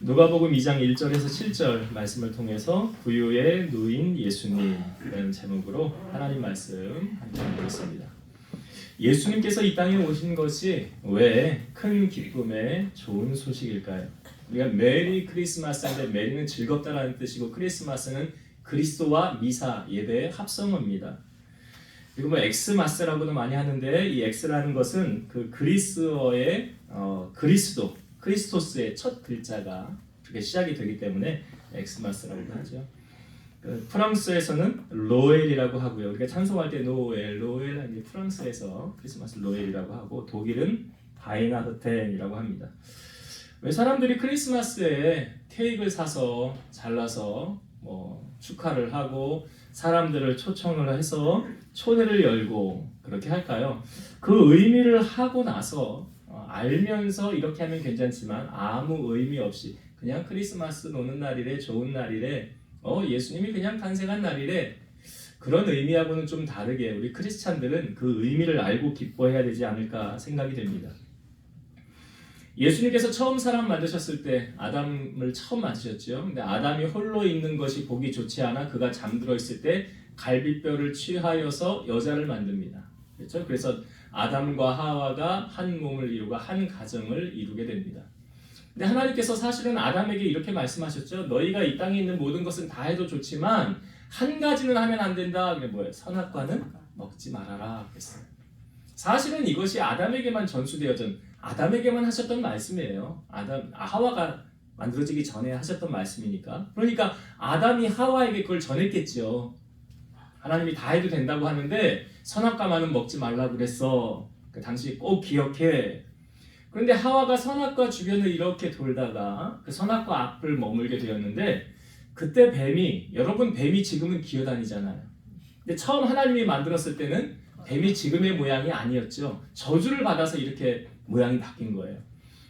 누가복음 2장 1절에서 7절 말씀을 통해서 부유의 누인 예수님이라는 제목으로 하나님 말씀 함께 보겠습니다. 예수님께서 이 땅에 오신 것이 왜 큰 기쁨의 좋은 소식일까요? 우리가 메리 크리스마스인데 메리는 즐겁다라는 뜻이고 크리스마스는 그리스도와 미사 예배의 합성어입니다. 그리고 뭐 엑스마스라고도 많이 하는데 이 엑스라는 것은 그 그리스어의 크리스토스의 첫 글자가 그렇게 시작이 되기 때문에 엑스마스라고도 하죠. 프랑스에서는 로엘이라고 하고요. 우리가 찬송할 때 로엘은 프랑스에서 크리스마스 로엘이라고 하고 독일은 바이나흐텐이라고 합니다. 왜 사람들이 크리스마스에 케이크를 사서 잘라서 축하를 하고 사람들을 초청을 해서 초대를 열고 그렇게 할까요? 그 의미를 하고 나서 알면서 이렇게 하면 괜찮지만 아무 의미 없이 그냥 크리스마스 노는 날이래, 좋은 날이래, 예수님이 그냥 탄생한 날이래, 그런 의미하고는 좀 다르게 우리 크리스찬들은 그 의미를 알고 기뻐해야 되지 않을까 생각이 됩니다. 예수님께서 처음 사람 만드셨을 때 아담을 처음 만드셨죠. 근데 아담이 홀로 있는 것이 보기 좋지 않아 그가 잠들어 있을 때 갈비뼈를 취하여서 여자를 만듭니다. 그렇죠? 그래서 아담과 하와가 한 몸을 이루고 한 가정을 이루게 됩니다. 근데 하나님께서 사실은 아담에게 이렇게 말씀하셨죠. 너희가 이 땅에 있는 모든 것은 다 해도 좋지만 한 가지는 하면 안 된다. 그게 뭐예요? 선악과는 먹지 말아라 그랬어요. 사실은 이것이 아담에게만 전수되어진 아담에게만 하셨던 말씀이에요. 하와가 만들어지기 전에 하셨던 말씀이니까. 그러니까 아담이 하와에게 그걸 전했겠죠. 하나님이 다 해도 된다고 하는데 선악과만은 먹지 말라고 그랬어. 당신이 꼭 기억해. 그런데 하와가 선악과 주변을 이렇게 돌다가 그 선악과 앞을 머물게 되었는데 그때 여러분 뱀이 지금은 기어다니잖아요. 근데 처음 하나님이 만들었을 때는 뱀이 지금의 모양이 아니었죠. 저주를 받아서 이렇게 모양이 바뀐 거예요.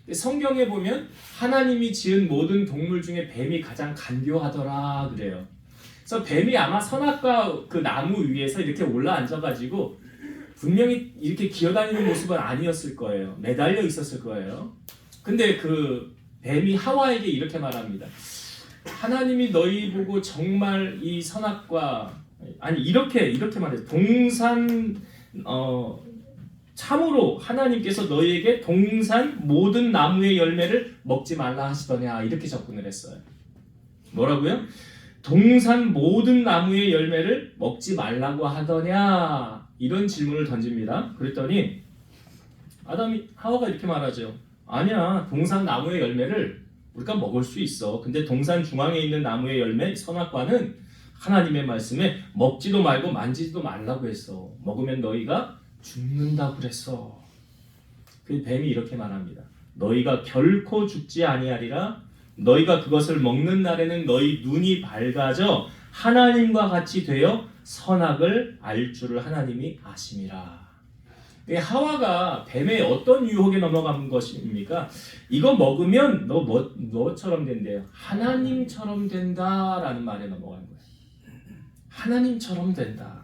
근데 성경에 보면 하나님이 지은 모든 동물 중에 뱀이 가장 간교하더라 그래요. 그래서 뱀이 아마 선악과 그 나무 위에서 이렇게 올라 앉아가지고 분명히 이렇게 기어다니는 모습은 아니었을 거예요. 매달려 있었을 거예요. 근데 그 뱀이 하와에게 이렇게 말합니다. 하나님이 너희 보고 정말 이 선악과 이렇게 말해요. 참으로 하나님께서 너희에게 동산 모든 나무의 열매를 먹지 말라 하시더냐 이렇게 접근을 했어요. 뭐라고요? 동산 모든 나무의 열매를 먹지 말라고 하더냐 이런 질문을 던집니다. 그랬더니 하와가 이렇게 말하죠. 아니야, 동산 나무의 열매를 우리가 먹을 수 있어. 근데 동산 중앙에 있는 나무의 열매 선악과는 하나님의 말씀에 먹지도 말고 만지지도 말라고 했어. 먹으면 너희가 죽는다고 그랬어. 그 뱀이 이렇게 말합니다. 너희가 결코 죽지 아니하리라. 너희가 그것을 먹는 날에는 너희 눈이 밝아져 하나님과 같이 되어 선악을 알 줄을 하나님이 아심이라. 하와가 뱀의 어떤 유혹에 넘어간 것입니까? 이거 먹으면 너처럼 된대요. 하나님처럼 된다라는 말에 넘어간 거예요. 하나님처럼 된다.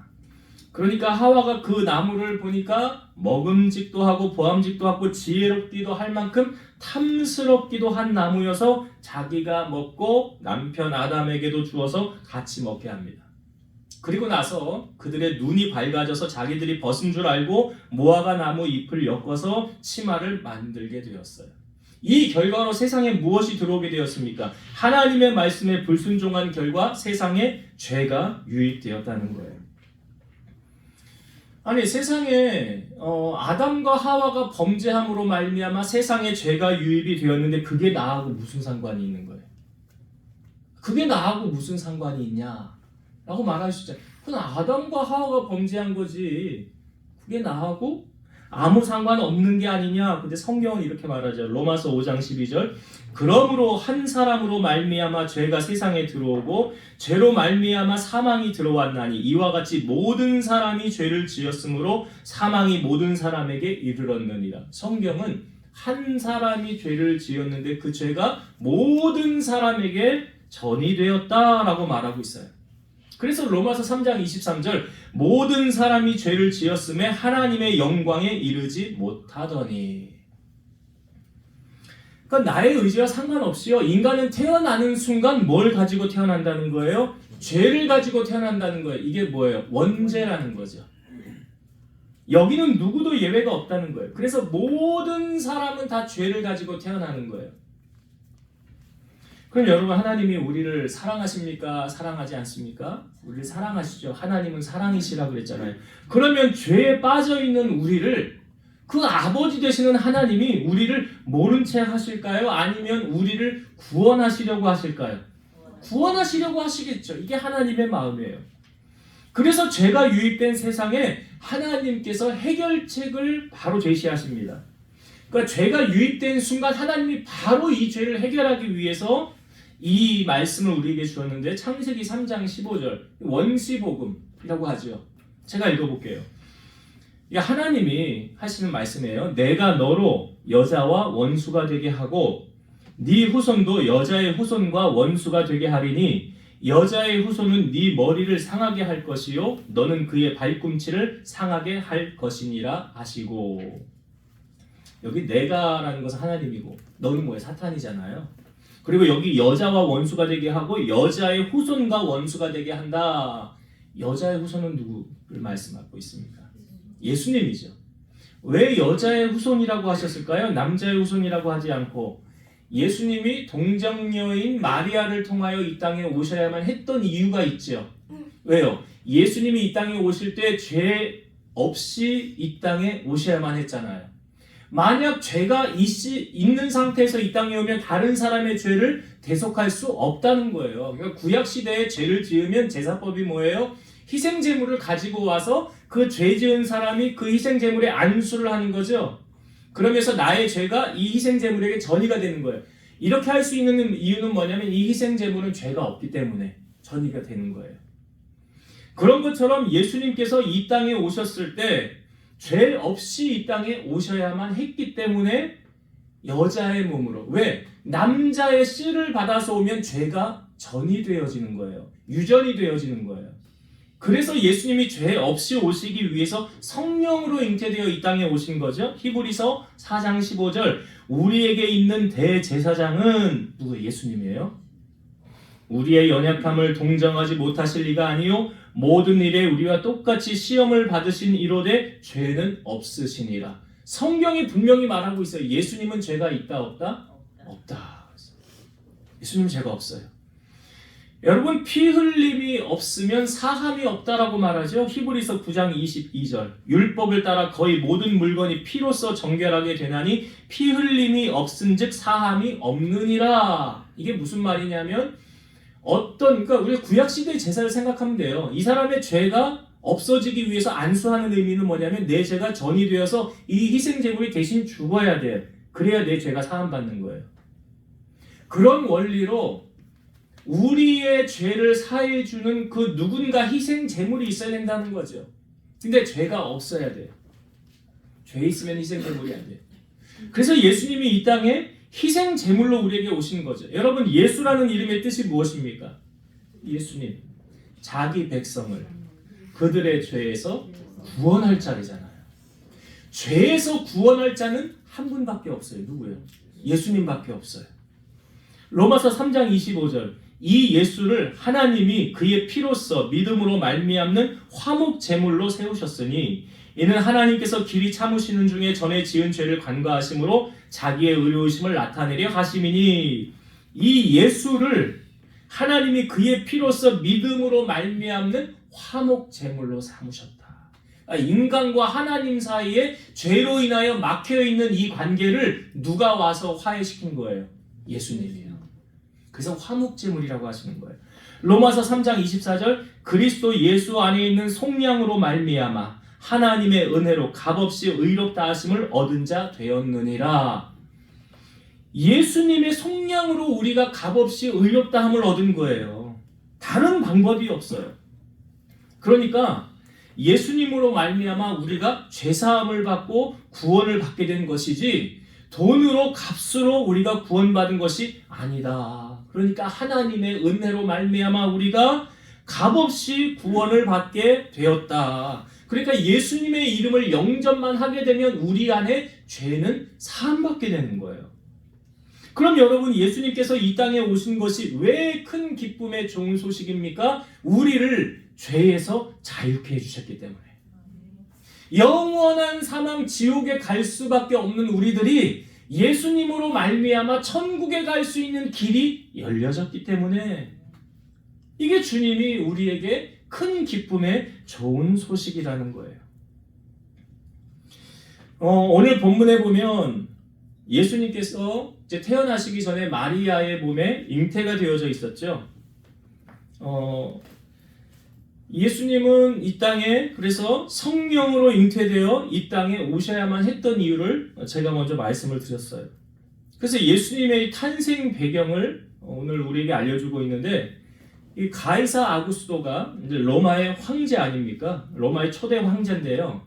그러니까 하와가 그 나무를 보니까 먹음직도 하고 보암직도 하고 지혜롭기도 할 만큼 탐스럽기도 한 나무여서 자기가 먹고 남편 아담에게도 주어서 같이 먹게 합니다. 그리고 나서 그들의 눈이 밝아져서 자기들이 벗은 줄 알고 무화과 나무 잎을 엮어서 치마를 만들게 되었어요. 이 결과로 세상에 무엇이 들어오게 되었습니까? 하나님의 말씀에 불순종한 결과 세상에 죄가 유입되었다는 거예요. 세상에 아담과 하와가 범죄함으로 말미암아 세상에 죄가 유입이 되었는데 그게 나하고 무슨 상관이 있는 거예요? 그게 나하고 무슨 상관이 있냐? 라고 말할 수 있잖아요. 그건 아담과 하와가 범죄한 거지 그게 나하고 아무 상관없는 게 아니냐. 근데 성경은 이렇게 말하죠. 로마서 5장 12절 그러므로 한 사람으로 말미암아 죄가 세상에 들어오고 죄로 말미암아 사망이 들어왔나니 이와 같이 모든 사람이 죄를 지었으므로 사망이 모든 사람에게 이르렀느니라. 성경은 한 사람이 죄를 지었는데 그 죄가 모든 사람에게 전이되었다라고 말하고 있어요. 그래서 로마서 3장 23절 모든 사람이 죄를 지었음에 하나님의 영광에 이르지 못하더니 그러니까 나의 의지와 상관없이요. 인간은 태어나는 순간 뭘 가지고 태어난다는 거예요? 죄를 가지고 태어난다는 거예요. 이게 뭐예요? 원죄라는 거죠. 여기는 누구도 예외가 없다는 거예요. 그래서 모든 사람은 다 죄를 가지고 태어나는 거예요. 그럼 여러분, 하나님이 우리를 사랑하십니까? 사랑하지 않습니까? 우리를 사랑하시죠. 하나님은 사랑이시라 그랬잖아요. 그러면 죄에 빠져있는 우리를 그 아버지 되시는 하나님이 우리를 모른 채 하실까요? 아니면 우리를 구원하시려고 하실까요? 구원하시려고 하시겠죠. 이게 하나님의 마음이에요. 그래서 죄가 유입된 세상에 하나님께서 해결책을 바로 제시하십니다. 그러니까 죄가 유입된 순간 하나님이 바로 이 죄를 해결하기 위해서 이 말씀을 우리에게 주었는데, 창세기 3장 15절 원시복음이라고 하죠. 제가 읽어볼게요. 이게 하나님이 하시는 말씀이에요. 내가 너로 여자와 원수가 되게 하고 네 후손도 여자의 후손과 원수가 되게 하리니 여자의 후손은 네 머리를 상하게 할 것이요 너는 그의 발꿈치를 상하게 할 것이니라 하시고. 여기 내가라는 것은 하나님이고 너는 뭐예요? 사탄이잖아요. 그리고 여기 여자와 원수가 되게 하고 여자의 후손과 원수가 되게 한다. 여자의 후손은 누구를 말씀하고 있습니까? 예수님이죠. 왜 여자의 후손이라고 하셨을까요? 남자의 후손이라고 하지 않고 예수님이 동정녀인 마리아를 통하여 이 땅에 오셔야만 했던 이유가 있죠. 왜요? 예수님이 이 땅에 오실 때 죄 없이 이 땅에 오셔야만 했잖아요. 만약 죄가 있는 상태에서 이 땅에 오면 다른 사람의 죄를 대속할 수 없다는 거예요. 그러니까 구약시대에 죄를 지으면 제사법이 뭐예요? 희생제물을 가지고 와서 그 죄 지은 사람이 그 희생제물에 안수를 하는 거죠. 그러면서 나의 죄가 이 희생제물에게 전이가 되는 거예요. 이렇게 할 수 있는 이유는 뭐냐면 이 희생제물은 죄가 없기 때문에 전이가 되는 거예요. 그런 것처럼 예수님께서 이 땅에 오셨을 때 죄 없이 이 땅에 오셔야만 했기 때문에 여자의 몸으로, 왜? 남자의 씨를 받아서 오면 죄가 전이 되어지는 거예요. 유전이 되어지는 거예요. 그래서 예수님이 죄 없이 오시기 위해서 성령으로 잉태되어 이 땅에 오신 거죠. 히브리서 4장 15절 우리에게 있는 대제사장은 누구예요? 예수님이에요. 우리의 연약함을 동정하지 못하실 리가 아니요 모든 일에 우리와 똑같이 시험을 받으신 이로되 죄는 없으시니라. 성경이 분명히 말하고 있어요. 예수님은 죄가 있다 없다? 없다. 예수님은 죄가 없어요. 여러분, 피 흘림이 없으면 사함이 없다라고 말하죠. 히브리서 9장 22절 율법을 따라 거의 모든 물건이 피로써 정결하게 되나니 피 흘림이 없은즉 사함이 없느니라. 이게 무슨 말이냐면 그러니까 우리가 구약시대의 제사를 생각하면 돼요. 이 사람의 죄가 없어지기 위해서 안수하는 의미는 뭐냐면 내 죄가 전이 되어서 이 희생제물이 대신 죽어야 돼요. 그래야 내 죄가 사함받는 거예요. 그런 원리로 우리의 죄를 사해주는 그 누군가 희생제물이 있어야 된다는 거죠. 근데 죄가 없어야 돼요. 죄 있으면 희생제물이 안 돼요. 그래서 예수님이 이 땅에 희생제물로 우리에게 오신 거죠. 여러분, 예수라는 이름의 뜻이 무엇입니까? 예수님, 자기 백성을 그들의 죄에서 구원할 자이잖아요. 죄에서 구원할 자는 한 분밖에 없어요. 누구예요? 예수님밖에 없어요. 로마서 3장 25절 이 예수를 하나님이 그의 피로써 믿음으로 말미암는 화목 제물로 세우셨으니 이는 하나님께서 길이 참으시는 중에 전에 지은 죄를 간과하심으로 자기의 의로우심을 나타내려 하심이니 이 예수를 하나님이 그의 피로써 믿음으로 말미암는 화목 제물로 삼으셨다. 인간과 하나님 사이에 죄로 인하여 막혀있는 이 관계를 누가 와서 화해시킨 거예요? 예수님이에요. 그래서 화목제물이라고 하시는 거예요. 로마서 3장 24절 그리스도 예수 안에 있는 속량으로 말미암아 하나님의 은혜로 값없이 의롭다 하심을 얻은 자 되었느니라. 예수님의 속량으로 우리가 값없이 의롭다 함을 얻은 거예요. 다른 방법이 없어요. 그러니까 예수님으로 말미암아 우리가 죄사함을 받고 구원을 받게 된 것이지 돈으로 값으로 우리가 구원받은 것이 아니다. 그러니까 하나님의 은혜로 말미암아 우리가 값없이 구원을 받게 되었다. 그러니까 예수님의 이름을 영접만 하게 되면 우리 안에 죄는 사함받게 되는 거예요. 그럼 여러분, 예수님께서 이 땅에 오신 것이 왜 큰 기쁨의 좋은 소식입니까? 우리를 죄에서 자유케 해주셨기 때문에. 영원한 사망 지옥에 갈 수밖에 없는 우리들이 예수님으로 말미암아 천국에 갈 수 있는 길이 열려졌기 때문에, 이게 주님이 우리에게 큰 기쁨의 좋은 소식이라는 거예요. 오늘 본문에 보면 예수님께서 이제 태어나시기 전에 마리아의 몸에 잉태가 되어져 있었죠. 예수님은 이 땅에 그래서 성령으로 잉태되어 이 땅에 오셔야만 했던 이유를 제가 먼저 말씀을 드렸어요. 그래서 예수님의 탄생 배경을 오늘 우리에게 알려주고 있는데, 이 가이사 아구스토가 이제 로마의 황제 아닙니까? 로마의 초대 황제인데요.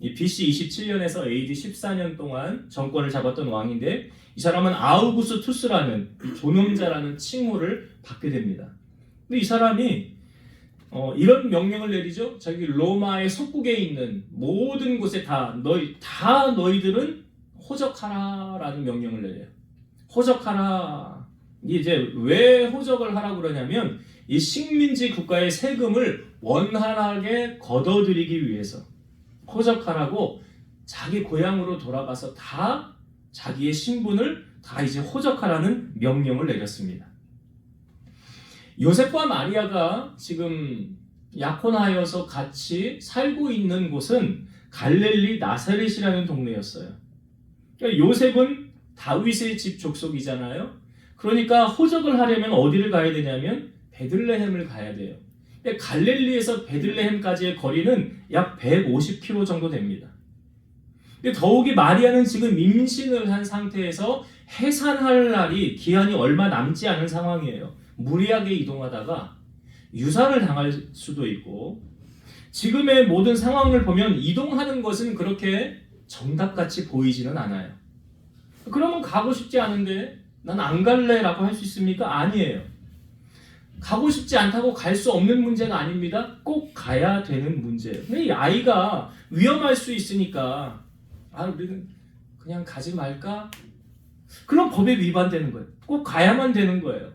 이 BC 27년에서 AD 14년 동안 정권을 잡았던 왕인데, 이 사람은 아우구스투스라는 존엄자라는 칭호를 받게 됩니다. 근데 이 사람이 이런 명령을 내리죠. 자기 로마의 속국에 있는 모든 곳에 다 너희들은 호적하라라는 명령을 내려요. 호적하라. 이제 왜 호적을 하라고 그러냐면, 이 식민지 국가의 세금을 원활하게 걷어들이기 위해서 호적하라고, 자기 고향으로 돌아가서 다 자기의 신분을 다 이제 호적하라는 명령을 내렸습니다. 요셉과 마리아가 지금 약혼하여서 같이 살고 있는 곳은 갈릴리 나사렛이라는 동네였어요. 그러니까 요셉은 다윗의 집 족속이잖아요. 그러니까 호적을 하려면 어디를 가야 되냐면 베들레헴을 가야 돼요. 갈릴리에서 베들레헴까지의 거리는 약 150km 정도 됩니다. 더욱이 마리아는 지금 임신을 한 상태에서 해산할 날이 기한이 얼마 남지 않은 상황이에요. 무리하게 이동하다가 유산을 당할 수도 있고, 지금의 모든 상황을 보면 이동하는 것은 그렇게 정답같이 보이지는 않아요. 그러면 가고 싶지 않은데 난 안 갈래 라고 할 수 있습니까? 아니에요. 가고 싶지 않다고 갈 수 없는 문제가 아닙니다. 꼭 가야 되는 문제예요. 근데 이 아이가 위험할 수 있으니까 우리는 그냥 가지 말까? 그럼 법에 위반되는 거예요. 꼭 가야만 되는 거예요.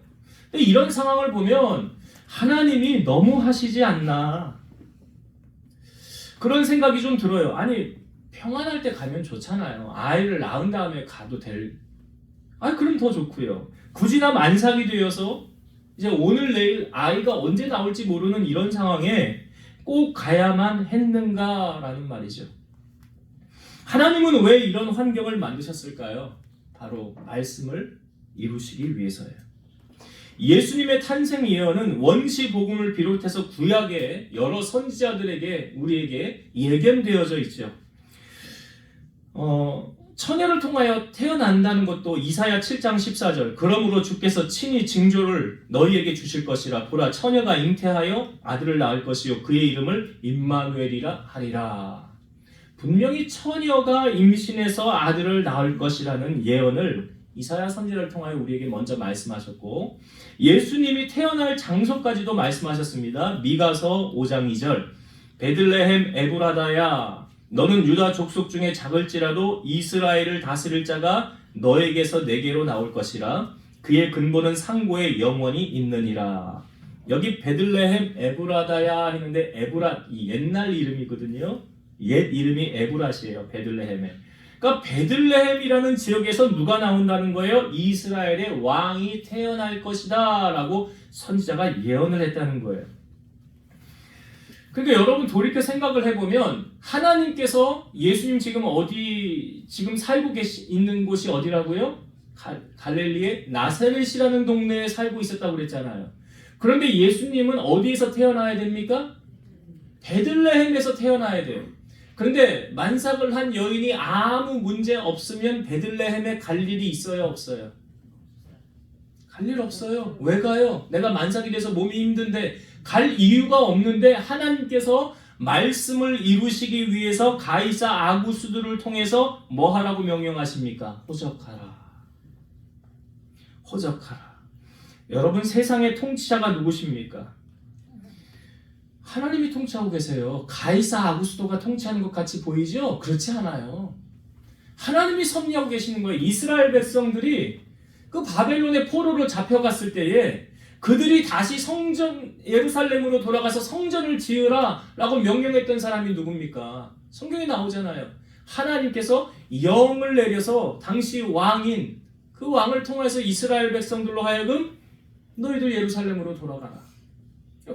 근데 이런 상황을 보면 하나님이 너무 하시지 않나, 그런 생각이 좀 들어요. 아니, 평안할 때 가면 좋잖아요. 아이를 낳은 다음에 가도 그럼 더 좋고요. 굳이 나 만삭이 되어서 이제 오늘 내일 아이가 언제 나올지 모르는 이런 상황에 꼭 가야만 했는가라는 말이죠. 하나님은 왜 이런 환경을 만드셨을까요? 바로 말씀을 이루시기 위해서예요. 예수님의 탄생 예언은 원시 복음을 비롯해서 구약의 여러 선지자들에게 우리에게 예견되어져 있죠. 처녀를 통하여 태어난다는 것도 이사야 7장 14절, 그러므로 주께서 친히 징조를 너희에게 주실 것이라. 보라, 처녀가 잉태하여 아들을 낳을 것이요 그의 이름을 임마누엘이라 하리라. 분명히 처녀가 임신해서 아들을 낳을 것이라는 예언을 이사야 선지자를 통하여 우리에게 먼저 말씀하셨고, 예수님이 태어날 장소까지도 말씀하셨습니다. 미가서 5장 2절, 베들레헴 에브라다야, 너는 유다 족속 중에 작을지라도 이스라엘을 다스릴 자가 너에게서 내게로 나올 것이라. 그의 근본은 상고에 영원히 있느니라. 여기 베들레헴 에브라다야 했는데, 에브라 이 옛날 이름이거든요. 옛 이름이 에브라시예요. 베들레헴에. 그러니까 베들레헴이라는 지역에서 누가 나온다는 거예요? 이스라엘의 왕이 태어날 것이다 라고 선지자가 예언을 했다는 거예요. 그러니까 여러분, 돌이켜 생각을 해보면 하나님께서 예수님 지금 살고 있는 곳이 어디라고요? 갈릴리의 나사렛이라는 동네에 살고 있었다고 그랬잖아요. 그런데 예수님은 어디에서 태어나야 됩니까? 베들레헴에서 태어나야 돼요. 그런데 만삭을 한 여인이 아무 문제 없으면 베들레헴에 갈 일이 있어요, 없어요? 갈 일 없어요. 왜 가요? 내가 만삭이 돼서 몸이 힘든데 갈 이유가 없는데, 하나님께서 말씀을 이루시기 위해서 가이사 아구스도를 통해서 뭐 하라고 명령하십니까? 호적하라. 호적하라. 여러분, 세상의 통치자가 누구십니까? 하나님이 통치하고 계세요. 가이사 아구스도가 통치하는 것 같이 보이죠? 그렇지 않아요. 하나님이 섭리하고 계시는 거예요. 이스라엘 백성들이 그 바벨론의 포로로 잡혀갔을 때에 그들이 다시 성전 예루살렘으로 돌아가서 성전을 지으라 라고 명령했던 사람이 누굽니까? 성경에 나오잖아요. 하나님께서 영을 내려서 당시 왕인 그 왕을 통해서 이스라엘 백성들로 하여금 너희들 예루살렘으로 돌아가라.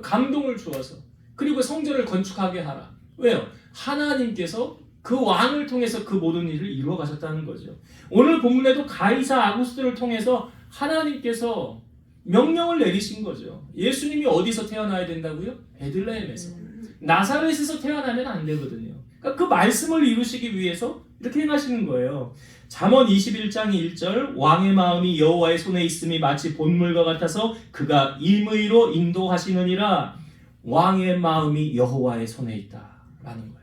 감동을 주어서 그리고 성전을 건축하게 하라. 왜요? 하나님께서 그 왕을 통해서 그 모든 일을 이루어 가셨다는 거죠. 오늘 본문에도 가이사 아구스토를 통해서 하나님께서 명령을 내리신 거죠. 예수님이 어디서 태어나야 된다고요? 베들레헴에서. 나사렛에서 태어나면 안 되거든요. 그러니까 그 말씀을 이루시기 위해서 이렇게 행하시는 거예요. 잠언 21장 1절 왕의 마음이 여호와의 손에 있음이 마치 본물과 같아서 그가 임의로 인도하시느니라. 왕의 마음이 여호와의 손에 있다라는 거예요.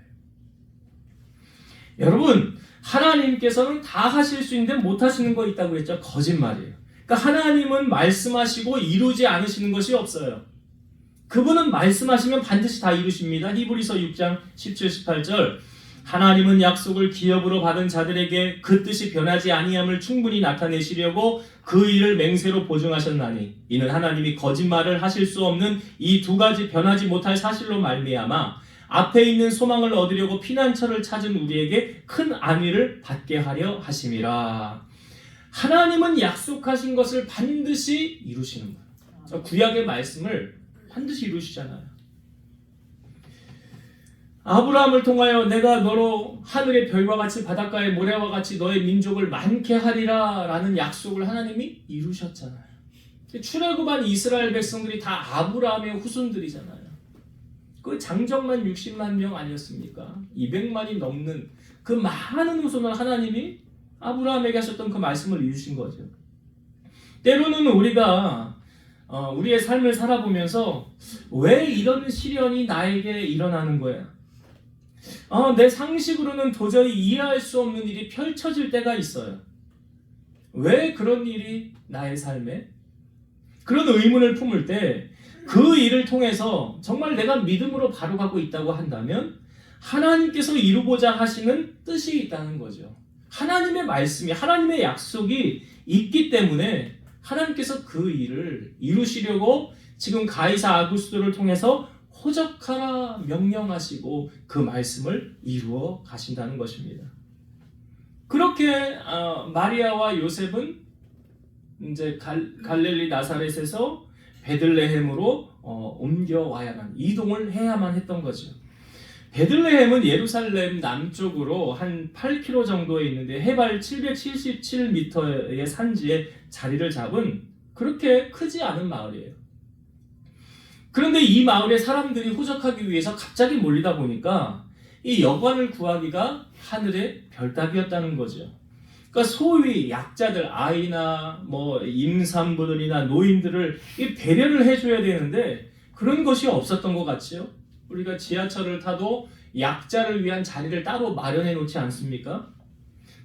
여러분, 하나님께서는 다 하실 수 있는데 못 하시는 거 있다고 그랬죠? 거짓말이에요. 그러니까 하나님은 말씀하시고 이루지 않으시는 것이 없어요. 그분은 말씀하시면 반드시 다 이루십니다. 히브리서 6장 17, 18절 하나님은 약속을 기업으로 받은 자들에게 그 뜻이 변하지 아니함을 충분히 나타내시려고 그 일을 맹세로 보증하셨나니 이는 하나님이 거짓말을 하실 수 없는 이 두 가지 변하지 못할 사실로 말미암아 앞에 있는 소망을 얻으려고 피난처를 찾은 우리에게 큰 안위를 받게 하려 하심이라. 하나님은 약속하신 것을 반드시 이루시는 거예요. 구약의 말씀을 반드시 이루시잖아요. 아브라함을 통하여 내가 너로 하늘의 별과 같이 바닷가의 모래와 같이 너의 민족을 많게 하리라 라는 약속을 하나님이 이루셨잖아요. 출애굽한 이스라엘 백성들이 다 아브라함의 후손들이잖아요. 그 장정만 60만 명 아니었습니까? 200만이 넘는 그 많은 후손을 하나님이 아브라함에게 하셨던 그 말씀을 이루신 거죠. 때로는 우리가 우리의 삶을 살아보면서 왜 이런 시련이 나에게 일어나는 거야? 내 상식으로는 도저히 이해할 수 없는 일이 펼쳐질 때가 있어요. 왜 그런 일이 나의 삶에? 그런 의문을 품을 때 그 일을 통해서 정말 내가 믿음으로 바로 가고 있다고 한다면 하나님께서 이루고자 하시는 뜻이 있다는 거죠. 하나님의 말씀이, 하나님의 약속이 있기 때문에 하나님께서 그 일을 이루시려고 지금 가이사 아구스토를 통해서 호적하라 명령하시고 그 말씀을 이루어 가신다는 것입니다. 그렇게 마리아와 요셉은 이제 갈릴리 나사렛에서 베들레헴으로 옮겨와야만, 이동을 해야만 했던 거죠. 베들레헴은 예루살렘 남쪽으로 한 8km 정도에 있는데 해발 777m의 산지에 자리를 잡은 그렇게 크지 않은 마을이에요. 그런데 이 마을에 사람들이 호적하기 위해서 갑자기 몰리다 보니까 이 여관을 구하기가 하늘의 별따기였다는 거죠. 그러니까 소위 약자들, 아이나 임산부들이나 노인들을 배려를 해줘야 되는데 그런 것이 없었던 것 같죠. 우리가 지하철을 타도 약자를 위한 자리를 따로 마련해 놓지 않습니까?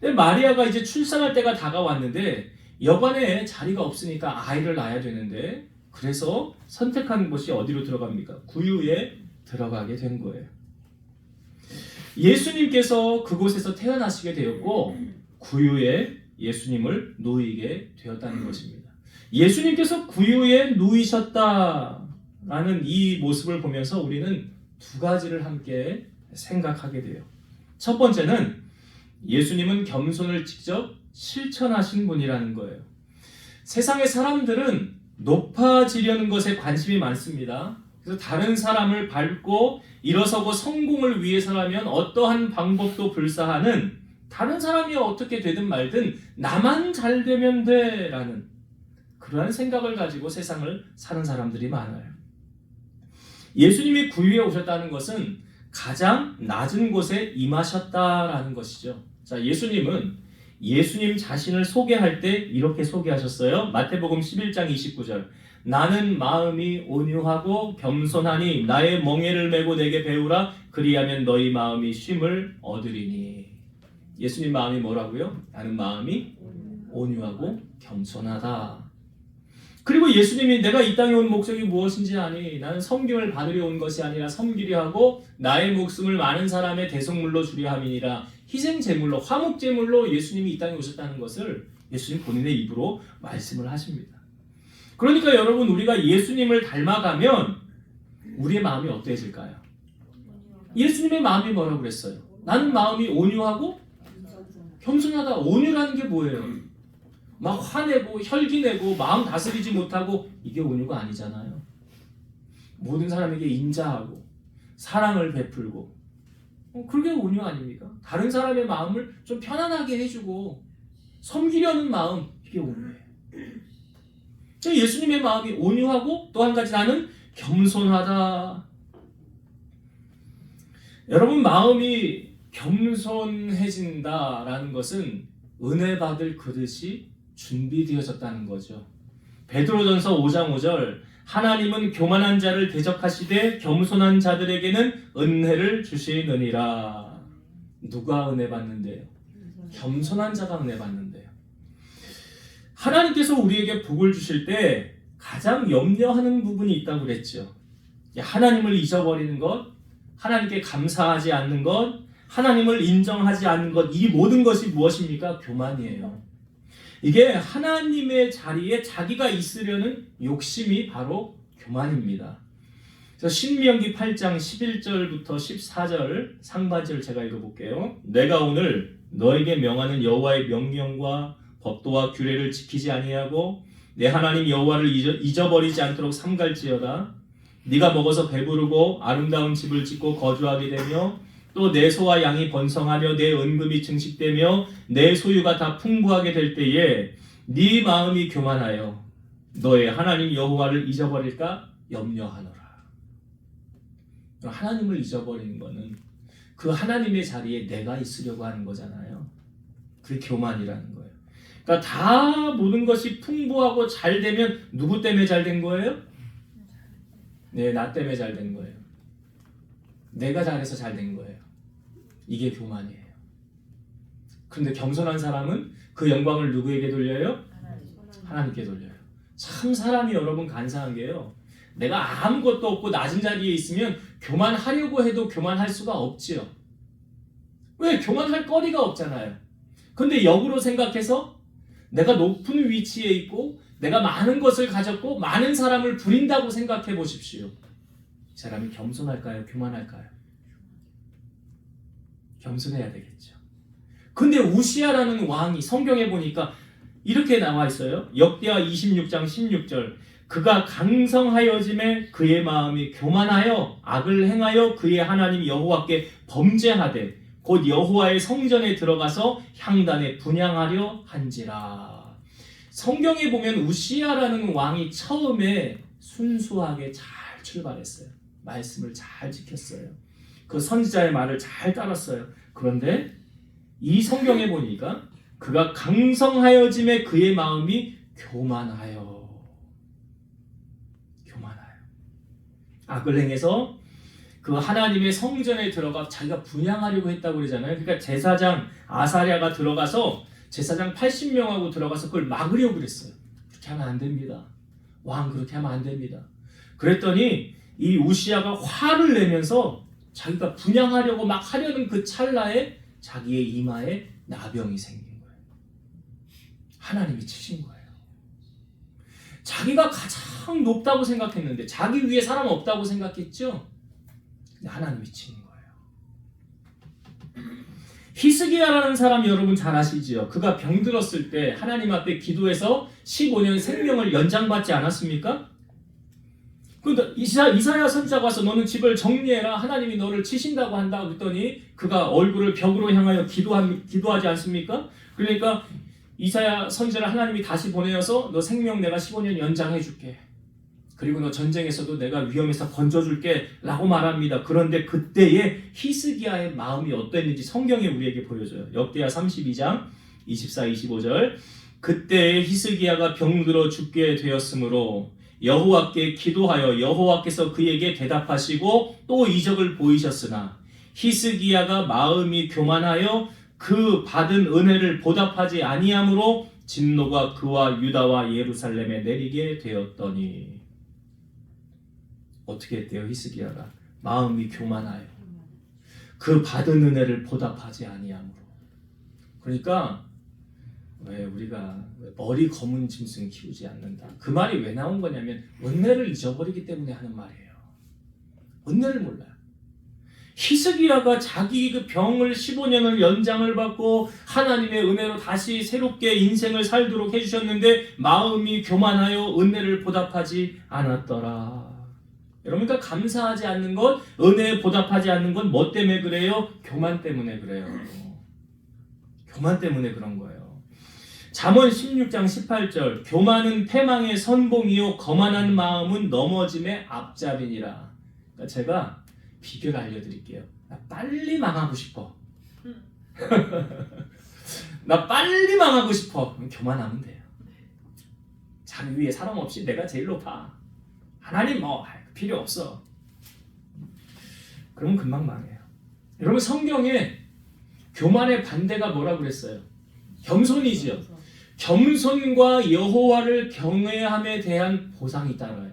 근데 마리아가 이제 출산할 때가 다가왔는데 여관에 자리가 없으니까 아이를 낳아야 되는데 그래서 선택한 곳이 어디로 들어갑니까? 구유에 들어가게 된 거예요. 예수님께서 그곳에서 태어나시게 되었고 구유에 예수님을 누이게 되었다는 것입니다. 예수님께서 구유에 누이셨다라는 이 모습을 보면서 우리는 두 가지를 함께 생각하게 돼요. 첫 번째는 예수님은 겸손을 직접 실천하신 분이라는 거예요. 세상의 사람들은 높아지려는 것에 관심이 많습니다. 그래서 다른 사람을 밟고 일어서고 성공을 위해서라면 어떠한 방법도 불사하는, 다른 사람이 어떻게 되든 말든 나만 잘 되면 돼 라는 그러한 생각을 가지고 세상을 사는 사람들이 많아요. 예수님이 구유에 오셨다는 것은 가장 낮은 곳에 임하셨다라는 것이죠. 자, 예수님은 예수님 자신을 소개할 때 이렇게 소개하셨어요. 마태복음 11장 29절. 나는 마음이 온유하고 겸손하니 나의 멍에를 메고 내게 배우라. 그리하면 너희 마음이 쉼을 얻으리니. 예수님 마음이 뭐라고요? 나는 마음이 온유하고 겸손하다. 그리고 예수님이 내가 이 땅에 온 목적이 무엇인지 아니, 나는 섬김을 받으려 온 것이 아니라 섬기려 하고 나의 목숨을 많은 사람의 대속물로 주려 함이니라. 희생제물로, 화목제물로 예수님이 이 땅에 오셨다는 것을 예수님 본인의 입으로 말씀을 하십니다. 그러니까 여러분, 우리가 예수님을 닮아가면 우리의 마음이 어때질까요? 예수님의 마음이 뭐라고 그랬어요? 나는 마음이 온유하고 겸손하다. 온유라는 게 뭐예요? 막 화내고 혈기내고 마음 다스리지 못하고, 이게 온유가 아니잖아요. 모든 사람에게 인자하고 사랑을 베풀고, 그게 온유 아닙니까? 다른 사람의 마음을 좀 편안하게 해주고 섬기려는 마음, 이게 온유예요. 예수님의 마음이 온유하고, 또 한 가지 나는 겸손하다. 여러분, 마음이 겸손해진다라는 것은 은혜 받을 그릇이 준비되어졌다는 거죠. 베드로전서 5장 5절, 하나님은 교만한 자를 대적하시되 겸손한 자들에게는 은혜를 주시느니라. 누가 은혜 받는데요? 겸손한 자가 은혜 받는데요. 하나님께서 우리에게 복을 주실 때 가장 염려하는 부분이 있다고 그랬죠. 하나님을 잊어버리는 것, 하나님께 감사하지 않는 것, 하나님을 인정하지 않는 것, 이 모든 것이 무엇입니까? 교만이에요. 이게 하나님의 자리에 자기가 있으려는 욕심이 바로 교만입니다. 그래서 신명기 8장 11절부터 14절 상반절을 제가 읽어볼게요. 내가 오늘 너에게 명하는 여호와의 명령과 법도와 규례를 지키지 아니하고 내 하나님 여호와를 잊어버리지 않도록 삼갈지어다. 네가 먹어서 배부르고 아름다운 집을 짓고 거주하게 되며 또 내 소와 양이 번성하며 내 은금이 증식되며 내 소유가 다 풍부하게 될 때에 네 마음이 교만하여 너의 하나님 여호와를 잊어버릴까 염려하노라. 하나님을 잊어버리는 것은 그 하나님의 자리에 내가 있으려고 하는 거잖아요. 그게 교만이라는 거예요. 그러니까 다 모든 것이 풍부하고 잘 되면 누구 때문에 잘 된 거예요? 네, 나 때문에 잘 된 거예요. 내가 잘해서 잘 된 거예요. 이게 교만이에요. 그런데 겸손한 사람은 그 영광을 누구에게 돌려요? 하나님께 돌려요. 참 사람이 여러분 간사한 게요. 내가 아무것도 없고 낮은 자리에 있으면 교만하려고 해도 교만할 수가 없지요. 왜? 교만할 거리가 없잖아요. 근데 역으로 생각해서 내가 높은 위치에 있고 내가 많은 것을 가졌고 많은 사람을 부린다고 생각해 보십시오. 사람이 겸손할까요? 교만할까요? 겸손해야 되겠죠. 근데 우시야라는 왕이 성경에 보니까 이렇게 나와 있어요. 역대하 26장 16절, 그가 강성하여짐에 그의 마음이 교만하여 악을 행하여 그의 하나님 여호와께 범죄하되 곧 여호와의 성전에 들어가서 향단에 분향하려 한지라. 성경에 보면 우시야라는 왕이 처음에 순수하게 잘 출발했어요. 말씀을 잘 지켰어요. 그 선지자의 말을 잘 따랐어요. 그런데 이 성경에 보니까 그가 강성하여짐에 그의 마음이 교만하여 악을 행해서 그 하나님의 성전에 들어가 자기가 분향하려고 했다고 그러잖아요. 그러니까 제사장 아사랴가 들어가서 제사장 80명하고 들어가서 그걸 막으려고 그랬어요. 그렇게 하면 안 됩니다. 왕 그렇게 하면 안 됩니다. 그랬더니 이 우시야가 화를 내면서 자기가 분향하려고 막 하려는 그 찰나에 자기의 이마에 나병이 생긴 거예요. 하나님이 치신 거예요. 자기가 가장 높다고 생각했는데, 자기 위에 사람 없다고 생각했죠? 근데 하나님이 치는 거예요. 히스기야라는 사람 여러분 잘 아시지요? 그가 병들었을 때 하나님 앞에 기도해서 15년 생명을 연장받지 않았습니까? 그런데 이사야 선지자가 와서 너는 집을 정리해라, 하나님이 너를 치신다고 한다 그랬더니 그가 얼굴을 벽으로 향하여 기도하지 않습니까? 그러니까 이사야 선지자를 하나님이 다시 보내어서 너 생명 내가 15년 연장해 줄게, 그리고 너 전쟁에서도 내가 위험에서 건져줄게 라고 말합니다. 그런데 그때의 히스기야의 마음이 어땠는지 성경이 우리에게 보여줘요. 역대하 32장 24, 25절, 그때의 히스기야가 병들어 죽게 되었으므로 여호와께 기도하여 여호와께서 그에게 대답하시고 또 이적을 보이셨으나 히스기야가 마음이 교만하여 그 받은 은혜를 보답하지 아니하므로 진노가 그와 유다와 예루살렘에 내리게 되었더니. 어떻게 했대요? 히스기야가 마음이 교만하여 그 받은 은혜를 보답하지 아니하므로. 그러니까 왜 우리가 머리 검은 짐승 키우지 않는다. 그 말이 왜 나온 거냐면 은혜를 잊어버리기 때문에 하는 말이에요. 은혜를 몰라요. 히스기야가 자기 그 병을 15년을 연장을 받고 하나님의 은혜로 다시 새롭게 인생을 살도록 해주셨는데 마음이 교만하여 은혜를 보답하지 않았더라. 여러분과 감사하지 않는 것, 은혜에 보답하지 않는 건 뭐 때문에 그래요? 교만 때문에 그래요. 교만 때문에 그런 거예요. 잠언 16장 18절 교만은 패망의 선봉이요 거만한 마음은 넘어짐의 앞잡이니라. 그러니까 제가 비결 알려드릴게요. 나 빨리 망하고 싶어. 나 빨리 망하고 싶어. 그럼 교만하면 돼요. 자기 위에 사람 없이 내가 제일 높아. 하나님 뭐 필요 없어. 그러면 금방 망해요. 여러분 성경에 교만의 반대가 뭐라고 그랬어요? 겸손이지요. 겸손과 여호와를 경외함에 대한 보상이 따라요.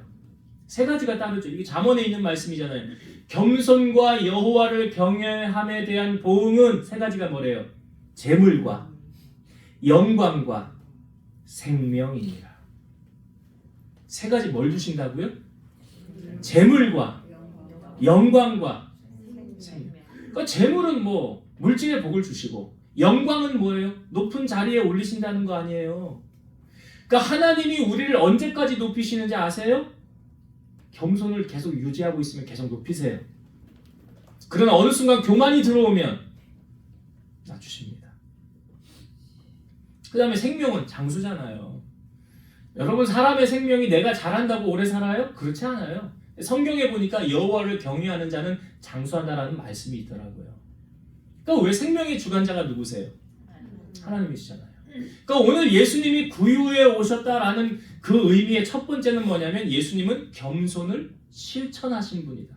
세 가지가 따르죠. 이게 잠언에 있는 말씀이잖아요. 겸손과 여호와를 경외함에 대한 보응은 세 가지가 뭐래요? 재물과 영광과 생명이니라. 세 가지 뭘 주신다고요? 재물과 영광과 생명. 그러니까 재물은 뭐 물질의 복을 주시고 영광은 뭐예요? 높은 자리에 올리신다는 거 아니에요. 그러니까 하나님이 우리를 언제까지 높이시는지 아세요? 겸손을 계속 유지하고 있으면 계속 높이세요. 그러나 어느 순간 교만이 들어오면 낮추십니다. 그 다음에 생명은 장수잖아요. 여러분 사람의 생명이 내가 잘한다고 오래 살아요? 그렇지 않아요. 성경에 보니까 여호와를 경외하는 자는 장수한다라는 말씀이 있더라고요. 그러니까 왜 생명의 주관자가 누구세요? 하나님이시잖아요. 그러니까 오늘 예수님이 구유에 오셨다라는 그 의미의 첫 번째는 뭐냐면 예수님은 겸손을 실천하신 분이다.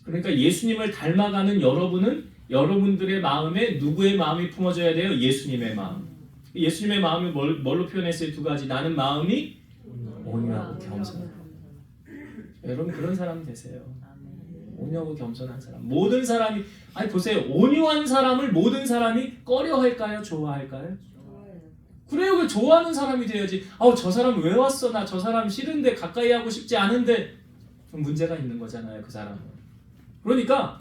그러니까 예수님을 닮아가는 여러분은 여러분들의 마음에 누구의 마음이 품어져야 돼요? 예수님의 마음. 예수님의 마음을 뭘로 표현했어요? 두 가지. 나는 마음이 온유하고 겸손하다. 여러분 그런 사람 되세요. 온유하고 겸손한 사람. 모든 사람이 아니 보세요. 온유한 사람을 모든 사람이 꺼려할까요? 좋아할까요? 그래요. 그 좋아하는 사람이 돼야지. 저 사람 왜 왔어? 나 저 사람 싫은데 가까이 하고 싶지 않은데 문제가 있는 거잖아요. 그 사람은. 그러니까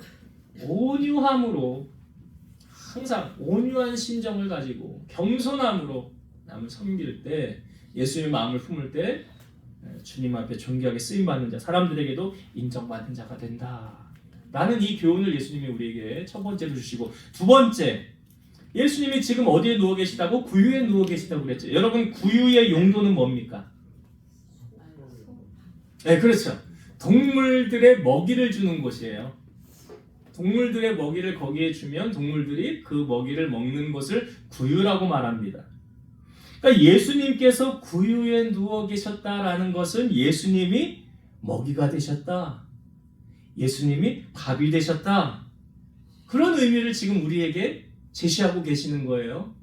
온유함으로 항상 온유한 심정을 가지고 겸손함으로 남을 섬길 때 예수님의 마음을 품을 때 주님 앞에 존귀하게 쓰임받는 자, 사람들에게도 인정받는 자가 된다. 라는 이 교훈을 예수님이 우리에게 첫 번째로 주시고 두 번째, 예수님이 지금 어디에 누워 계시다고? 구유에 누워 계시다고 그랬죠. 여러분 구유의 용도는 뭡니까? 네, 그렇죠. 동물들의 먹이를 주는 곳이에요. 동물들의 먹이를 거기에 주면 동물들이 그 먹이를 먹는 것을 구유라고 말합니다. 그러니까 예수님께서 구유에 누워 계셨다라는 것은 예수님이 먹이가 되셨다. 예수님이 밥이 되셨다. 그런 의미를 지금 우리에게 제시하고 계시는 거예요.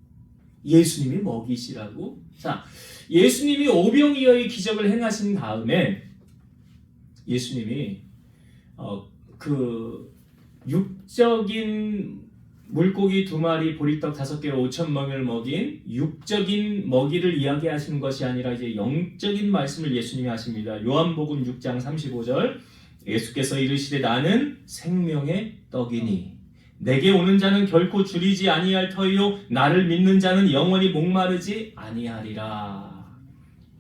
예수님이 먹이시라고. 자, 예수님이 오병이어의 기적을 행하신 다음에 예수님이 그 육적인 물고기 2마리, 보리떡 5개로 5,000명을 먹인 육적인 먹이를 이야기하시는 것이 아니라 이제 영적인 말씀을 예수님이 하십니다. 요한복음 6장 35절 예수께서 이르시되 나는 생명의 떡이니 내게 오는 자는 결코 줄이지 아니할 터이요 나를 믿는 자는 영원히 목마르지 아니하리라.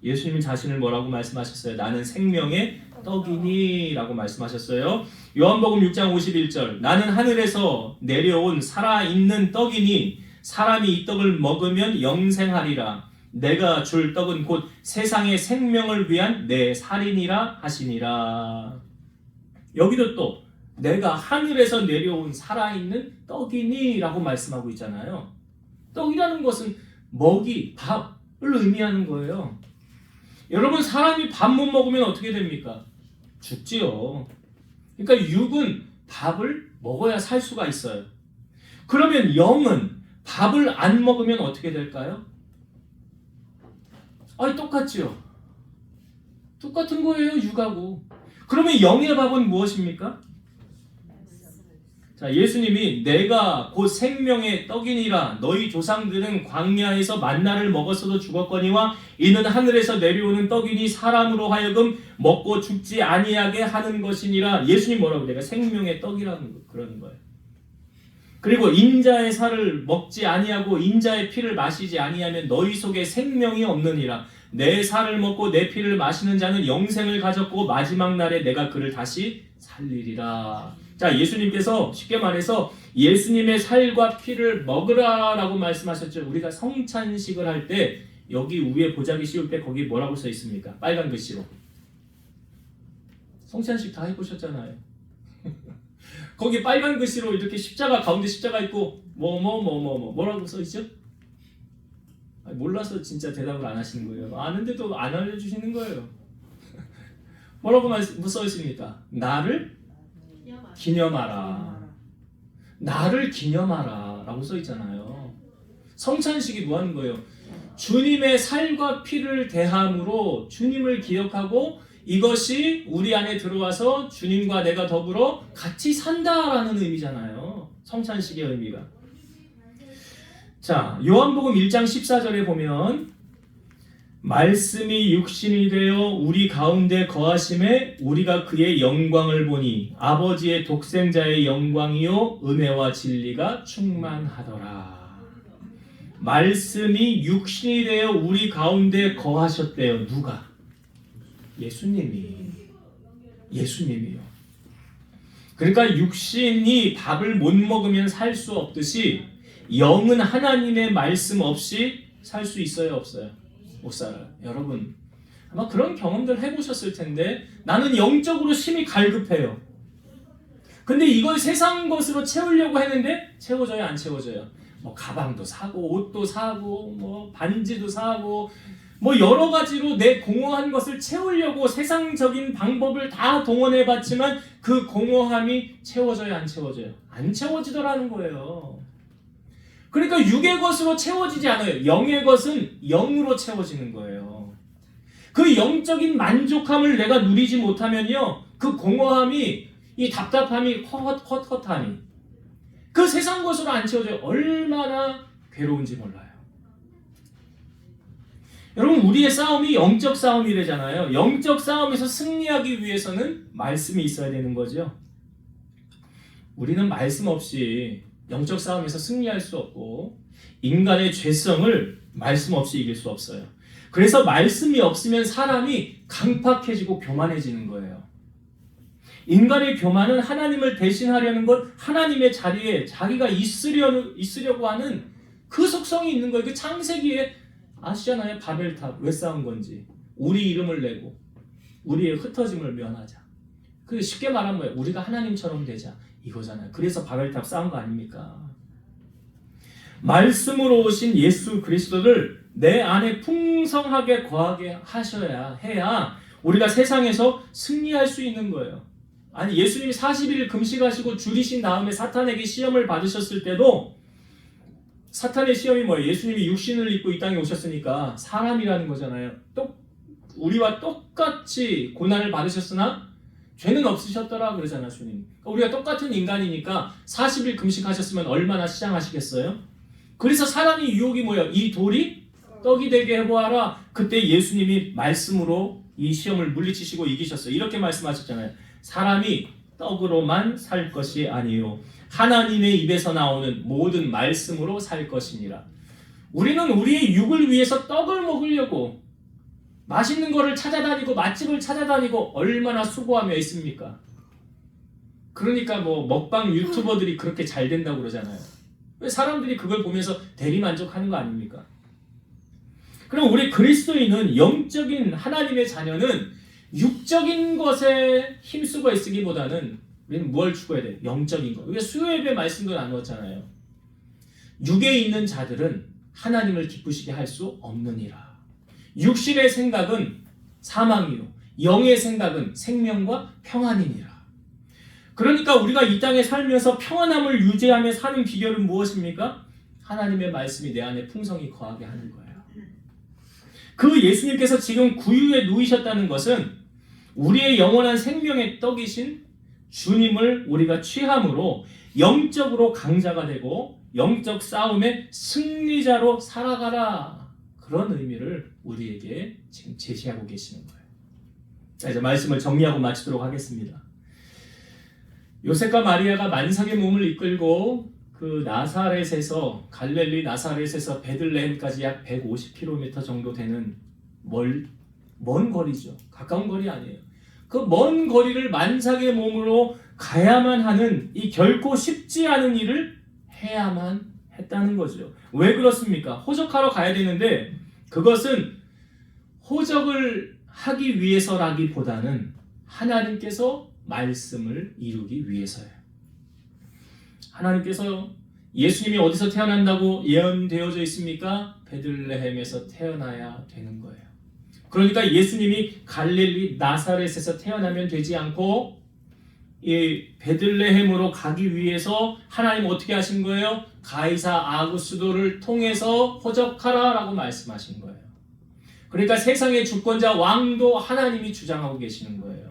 예수님은 자신을 뭐라고 말씀하셨어요? 나는 생명의 떡이니 라고 말씀하셨어요. 요한복음 6장 51절 나는 하늘에서 내려온 살아있는 떡이니 사람이 이 떡을 먹으면 영생하리라. 내가 줄 떡은 곧 세상의 생명을 위한 내 살이니라 하시니라. 여기도 또 내가 하늘에서 내려온 살아있는 떡이니 라고 말씀하고 있잖아요. 떡이라는 것은 먹이, 밥을 의미하는 거예요. 여러분 사람이 밥 못 먹으면 어떻게 됩니까? 죽지요. 그러니까 육은 밥을 먹어야 살 수가 있어요. 그러면 영은 밥을 안 먹으면 어떻게 될까요? 똑같지요. 똑같은 거예요, 육하고. 그러면 영의 밥은 무엇입니까? 자, 예수님이 내가 곧 생명의 떡이니라 너희 조상들은 광야에서 만나를 먹었어도 죽었거니와 이는 하늘에서 내려오는 떡이니 사람으로 하여금 먹고 죽지 아니하게 하는 것이니라. 예수님 뭐라고 내가 생명의 떡이라는 그러는 거예요. 그리고 인자의 살을 먹지 아니하고 인자의 피를 마시지 아니하면 너희 속에 생명이 없느니라. 내 살을 먹고 내 피를 마시는 자는 영생을 가졌고 마지막 날에 내가 그를 다시 살리리라. 자, 예수님께서 쉽게 말해서 예수님의 살과 피를 먹으라라고 말씀하셨죠. 우리가 성찬식을 할 때 여기 위에 보자기 씌울 때 거기 뭐라고 써 있습니까? 빨간 글씨로. 성찬식 다 해보셨잖아요. 거기 빨간 글씨로 이렇게 십자가 가운데 십자가 있고 뭐라고 써 있죠? 몰라서 진짜 대답을 안 하시는 거예요. 아는데도 안 알려주시는 거예요. 뭐라고 써 있습니까? 나를 기념하라. 나를 기념하라 라고 써 있잖아요. 성찬식이 뭐 하는 거예요? 주님의 살과 피를 대함으로 주님을 기억하고 이것이 우리 안에 들어와서 주님과 내가 더불어 같이 산다라는 의미잖아요. 성찬식의 의미가. 자, 요한복음 1장 14절에 보면 말씀이 육신이 되어 우리 가운데 거하심에 우리가 그의 영광을 보니 아버지의 독생자의 영광이요 은혜와 진리가 충만하더라. 말씀이 육신이 되어 우리 가운데 거하셨대요. 누가? 예수님이요. 그러니까 육신이 밥을 못 먹으면 살 수 없듯이 영은 하나님의 말씀 없이 살 수 있어요, 없어요? 못 살아요. 여러분 아마 그런 경험들 해보셨을 텐데 나는 영적으로 심히 갈급해요. 근데 이걸 세상 것으로 채우려고 했는데 채워져요, 안 채워져요? 뭐 가방도 사고 옷도 사고 뭐 반지도 사고 뭐 여러 가지로 내 공허한 것을 채우려고 세상적인 방법을 다 동원해봤지만 그 공허함이 채워져요, 안 채워져요? 안 채워지더라는 거예요. 그러니까 육의 것으로 채워지지 않아요. 영의 것은 영으로 채워지는 거예요. 그 영적인 만족함을 내가 누리지 못하면요, 그 공허함이, 이 답답함이, 헛헛함이 그 세상 것으로 안 채워져요. 얼마나 괴로운지 몰라요. 여러분, 우리의 싸움이 영적 싸움이래잖아요. 영적 싸움에서 승리하기 위해서는 말씀이 있어야 되는 거죠. 우리는 말씀 없이 영적 싸움에서 승리할 수 없고 인간의 죄성을 말씀 없이 이길 수 없어요. 그래서 말씀이 없으면 사람이 강팍해지고 교만해지는 거예요. 인간의 교만은 하나님을 대신하려는 것, 하나님의 자리에 자기가 있으려고 하는 그 속성이 있는 거예요. 그 창세기에 아시잖아요. 바벨탑 왜 쌓은 건지. 우리 이름을 내고 우리의 흩어짐을 면하자. 그 쉽게 말하면 뭐예요? 우리가 하나님처럼 되자. 이거잖아요. 그래서 바벨탑 쌓은 거 아닙니까? 말씀으로 오신 예수 그리스도를 내 안에 풍성하게 거하게 해야 우리가 세상에서 승리할 수 있는 거예요. 아니, 예수님이 40일 금식하시고 줄이신 다음에 사탄에게 시험을 받으셨을 때도 사탄의 시험이 뭐예요? 예수님이 육신을 입고 이 땅에 오셨으니까 사람이라는 거잖아요. 우리와 똑같이 고난을 받으셨으나 죄는 없으셨더라 그러잖아, 주님. 우리가 똑같은 인간이니까 40일 금식하셨으면 얼마나 시장하시겠어요? 그래서 사람이 유혹이 뭐예요? 이 돌이 떡이 되게 해보아라. 그때 예수님이 말씀으로 이 시험을 물리치시고 이기셨어요. 이렇게 말씀하셨잖아요. 사람이 떡으로만 살 것이 아니요 하나님의 입에서 나오는 모든 말씀으로 살 것이니라. 우리는 우리의 육을 위해서 떡을 먹으려고 맛있는 거를 찾아다니고 맛집을 찾아다니고 얼마나 수고하며 있습니까? 그러니까 뭐 먹방 유튜버들이 그렇게 잘 된다고 그러잖아요. 왜 사람들이 그걸 보면서 대리만족하는 거 아닙니까? 그럼 우리 그리스도인은, 영적인 하나님의 자녀는 육적인 것에 힘쓰고 있으기보다는 우리는 뭘 추구해야 돼요? 영적인 것. 우리가 수요예배 말씀도 나누었잖아요. 육에 있는 자들은 하나님을 기쁘시게 할 수 없느니라. 육신의 생각은 사망이요 영의 생각은 생명과 평안이니라. 그러니까 우리가 이 땅에 살면서 평안함을 유지하며 사는 비결은 무엇입니까? 하나님의 말씀이 내 안에 풍성히 거하게 하는 거예요. 그 예수님께서 지금 구유에 누이셨다는 것은 우리의 영원한 생명의 떡이신 주님을 우리가 취함으로 영적으로 강자가 되고 영적 싸움의 승리자로 살아가라. 그런 의미를 우리에게 지금 제시하고 계시는 거예요. 자, 이제 말씀을 정리하고 마치도록 하겠습니다. 요셉과 마리아가 만삭의 몸을 이끌고 그 나사렛에서 갈릴리 나사렛에서 베들레헴까지 약 150km 정도 되는 먼 거리죠. 가까운 거리 아니에요. 그 먼 거리를 만삭의 몸으로 가야만 하는 이 결코 쉽지 않은 일을 해야만 했다는 거죠. 왜 그렇습니까? 호적하러 가야 되는데 그것은 호적을 하기 위해서라기보다는 하나님께서 말씀을 이루기 위해서예요. 하나님께서 예수님이 어디서 태어난다고 예언되어져 있습니까? 베들레헴에서 태어나야 되는 거예요. 그러니까 예수님이 갈릴리 나사렛에서 태어나면 되지 않고 이 베들레헴으로 가기 위해서 하나님 어떻게 하신 거예요? 가이사 아구스도를 통해서 호적하라라고 말씀하신 거예요. 그러니까 세상의 주권자 왕도 하나님이 주장하고 계시는 거예요.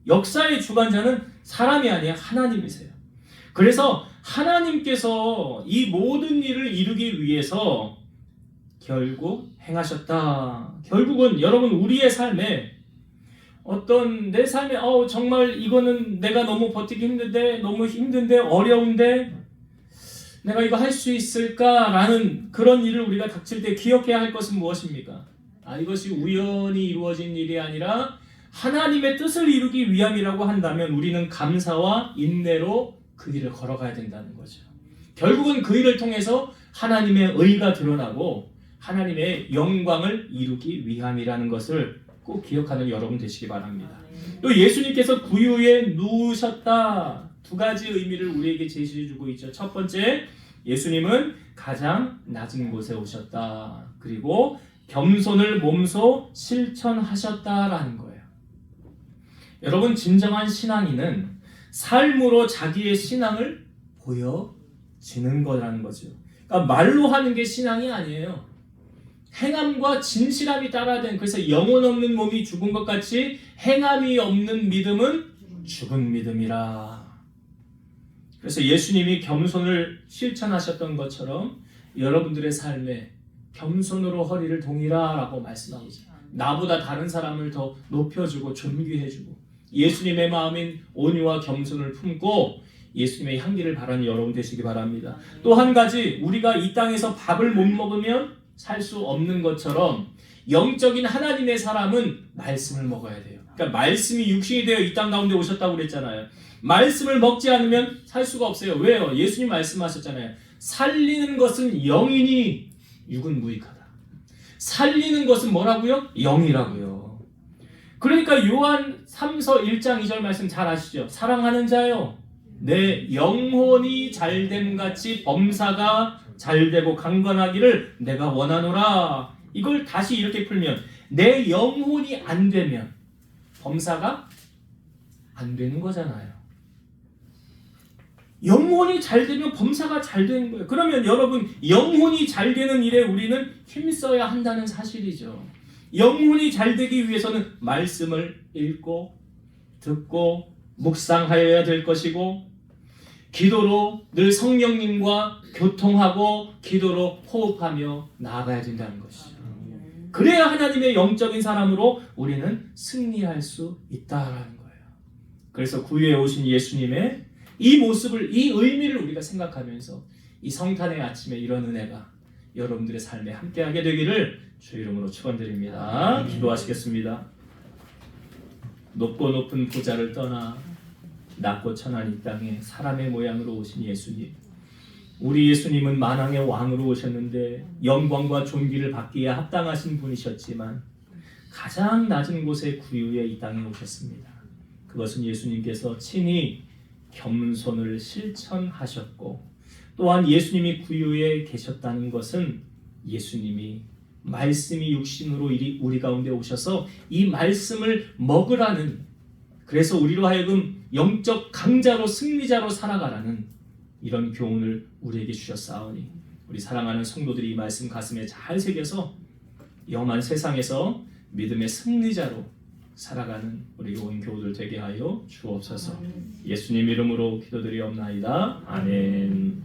역사의 주관자는 사람이 아니라 하나님이세요. 그래서 하나님께서 이 모든 일을 이루기 위해서 결국 행하셨다. 결국은 여러분 우리의 삶에 어떤 내 삶에 정말 이거는 내가 너무 버티기 힘든데 너무 힘든데 어려운데 내가 이거 할 수 있을까라는 그런 일을 우리가 닥칠 때 기억해야 할 것은 무엇입니까? 이것이 우연히 이루어진 일이 아니라 하나님의 뜻을 이루기 위함이라고 한다면 우리는 감사와 인내로 그 길을 걸어가야 된다는 거죠. 결국은 그 일을 통해서 하나님의 의가 드러나고 하나님의 영광을 이루기 위함이라는 것을 꼭 기억하는 여러분 되시기 바랍니다. 또 예수님께서 구유에 누우셨다. 두 가지 의미를 우리에게 제시해주고 있죠. 첫 번째, 예수님은 가장 낮은 곳에 오셨다. 그리고 겸손을 몸소 실천하셨다라는 거예요. 여러분, 진정한 신앙인은 삶으로 자기의 신앙을 보여지는 거라는 거죠. 그러니까 말로 하는 게 신앙이 아니에요. 행함과 진실함이 따라야 되는, 그래서 영혼 없는 몸이 죽은 것 같이 행함이 없는 믿음은 죽은 믿음이라. 그래서 예수님이 겸손을 실천하셨던 것처럼 여러분들의 삶에 겸손으로 허리를 동이라 라고 말씀하고 있어요. 나보다 다른 사람을 더 높여주고 존귀해주고 예수님의 마음인 온유와 겸손을 품고 예수님의 향기를 바라는 여러분 되시기 바랍니다. 또 한 가지, 우리가 이 땅에서 밥을 못 먹으면 살 수 없는 것처럼 영적인 하나님의 사람은 말씀을 먹어야 돼요. 그러니까 말씀이 육신이 되어 이 땅 가운데 오셨다고 그랬잖아요. 말씀을 먹지 않으면 살 수가 없어요. 왜요? 예수님 말씀하셨잖아요. 살리는 것은 영이니 육은 무익하다. 살리는 것은 뭐라고요? 영이라고요. 그러니까 요한 3서 1장 2절 말씀 잘 아시죠? 사랑하는 자요, 내 영혼이 잘됨 같이 범사가 잘되고 강건하기를 내가 원하노라. 이걸 다시 이렇게 풀면 내 영혼이 안 되면 범사가 안 되는 거잖아요. 영혼이 잘 되면 범사가 잘 되는 거예요. 그러면 여러분, 영혼이 잘 되는 일에 우리는 힘써야 한다는 사실이죠. 영혼이 잘 되기 위해서는 말씀을 읽고 듣고 묵상하여야 될 것이고, 기도로 늘 성령님과 교통하고 기도로 호흡하며 나아가야 된다는 것이죠. 그래야 하나님의 영적인 사람으로 우리는 승리할 수 있다라는 거예요. 그래서 구유에 오신 예수님의 이 모습을, 이 의미를 우리가 생각하면서 이 성탄의 아침에 이런 은혜가 여러분들의 삶에 함께하게 되기를 주 이름으로 축원드립니다. 기도하시겠습니다. 높고 높은 보좌를 떠나 낮고 천한 이 땅에 사람의 모양으로 오신 예수님, 우리 예수님은 만왕의 왕으로 오셨는데 영광과 존귀를 받기에 합당하신 분이셨지만 가장 낮은 곳에 구유에 이 땅에 오셨습니다. 그것은 예수님께서 친히 겸손을 실천하셨고, 또한 예수님이 구유에 계셨다는 것은 예수님이 말씀이 육신으로 우리 가운데 오셔서 이 말씀을 먹으라는, 그래서 우리로 하여금 영적 강자로 승리자로 살아가라는 이런 교훈을 우리에게 주셨사오니 우리 사랑하는 성도들이 이 말씀 가슴에 잘 새겨서 영한 세상에서 믿음의 승리자로 살아가는 우리 온 교우들 되게 하여 주옵소서. 예수님 이름으로 기도드리옵나이다. 아멘.